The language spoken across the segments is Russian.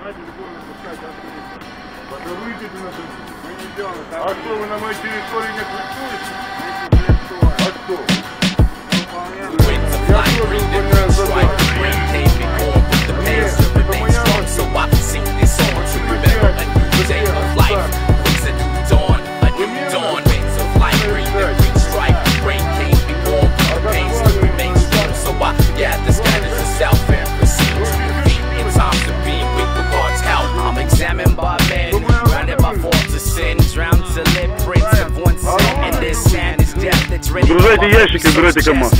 А что, вы на моей территории не флиртуете? А кто? Я тоже выполняю закон. Загружайте ящики, убирайте КамАЗ.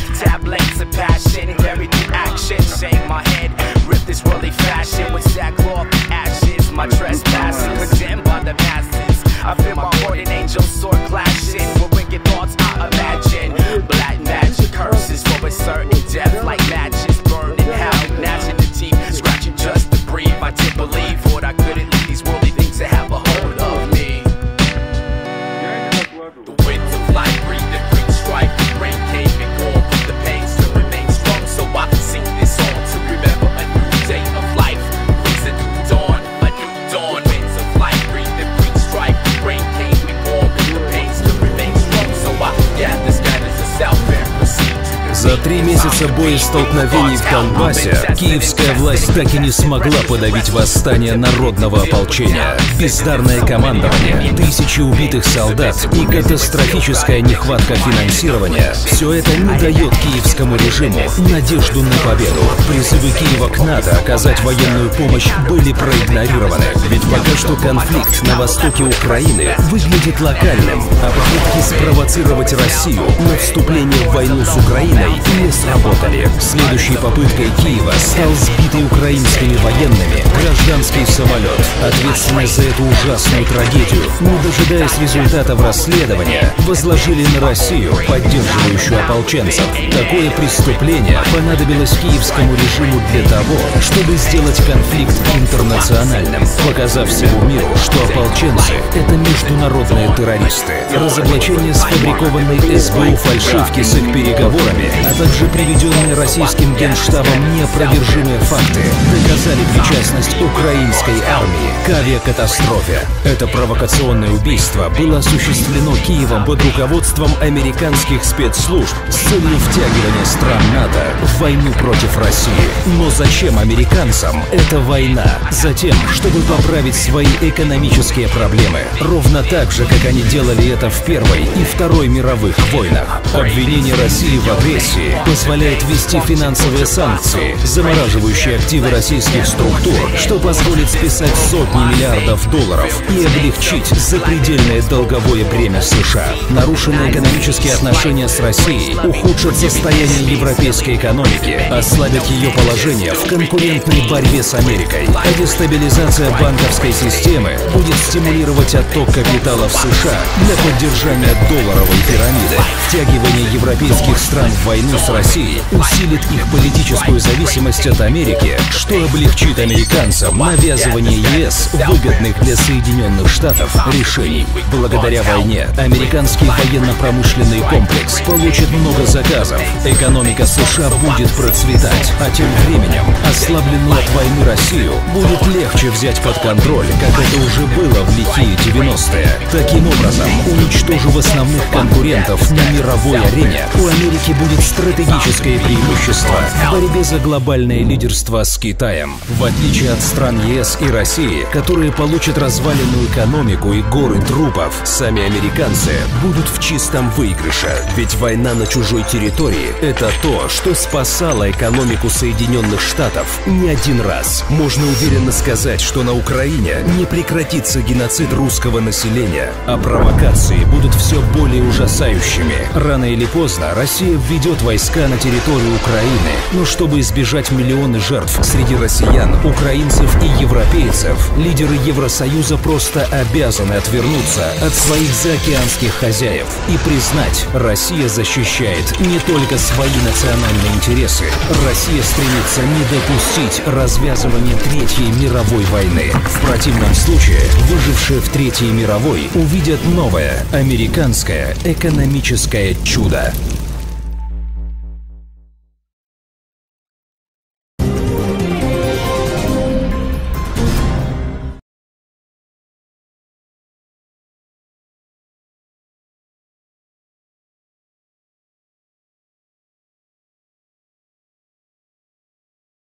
За 3 месяца боестолкновений в Донбассе киевская власть так и не смогла подавить восстание народного ополчения. Бездарное командование, тысячи убитых солдат и катастрофическая нехватка финансирования – все это не дает киевскому режиму надежду на победу. Призывы Киева к НАТО оказать военную помощь были проигнорированы. Ведь пока что конфликт на востоке Украины выглядит локальным, а попытки спровоцировать Россию на вступление в войну с Украиной не сработали. Следующей попыткой Киева стал сбитый украинскими военными гражданский самолет. Ответственность за эту ужасную трагедию, не дожидаясь результатов расследования, возложили на Россию, поддерживающую ополченцев. Такое преступление понадобилось киевскому режиму для того, чтобы сделать конфликт интернациональным, показав всему миру, что ополченцы — это международные террористы. Разоблачение сфабрикованной СБУ фальшивки с их переговорами, а также приведенные российским генштабом неопровержимые факты доказали причастность украинской армии к авиакатастрофе. Это провокационное убийство было осуществлено Киевом под руководством американских спецслужб с целью втягивания стран НАТО в войну против России. Но зачем американцам эта война? Затем, чтобы поправить свои экономические проблемы, ровно так же, как они делали это в Первой и Второй мировых войнах. Обвинение России в агрессии позволяет ввести финансовые санкции, замораживающие активы российских структур, что позволит списать сотни миллиардов долларов и облегчить запредельное долговое бремя США. Нарушенные экономические отношения с Россией ухудшат состояние европейской экономики, ослабят ее положение в конкурентной борьбе с Америкой. А дестабилизация банковской системы будет стимулировать отток капитала в США для поддержания долларовой пирамиды. Втягивание европейских стран в войну с Россией усилит их политическую зависимость от Америки, что облегчит американцам навязывание ЕС выгодных для Соединенных Штатов решений. Благодаря войне американский военно-промышленный комплекс получит много заказов, экономика США будет процветать, а тем временем ослабленную от войны Россию будет легче взять под контроль, как это уже было в лихие 90-е. Таким образом, уничтожив основных конкурентов на мировой арене, у Америки будет стратегическое преимущество в борьбе за глобальное лидерство с Китаем. В отличие от стран ЕС и России, которые получат разваленную экономику и горы трупов, сами американцы будут в чистом выигрыше. Ведь война на чужой территории — это то, что спасало экономику Соединенных Штатов не один раз. Можно уверенно сказать, что на Украине не прекратится геноцид русского населения, а провокации будут все более ужасающими. Рано или поздно Россия введет войска на территорию Украины, но чтобы избежать миллионы жертв среди россиян, украинцев и европейцев, лидеры Евросоюза просто обязаны отвернуться от своих заокеанских хозяев и признать, Россия защищает не только свои национальные интересы. Россия стремится не допустить развязывания Третьей мировой войны. В противном случае выжившие в Третьей мировой увидят новое американское экономическое чудо.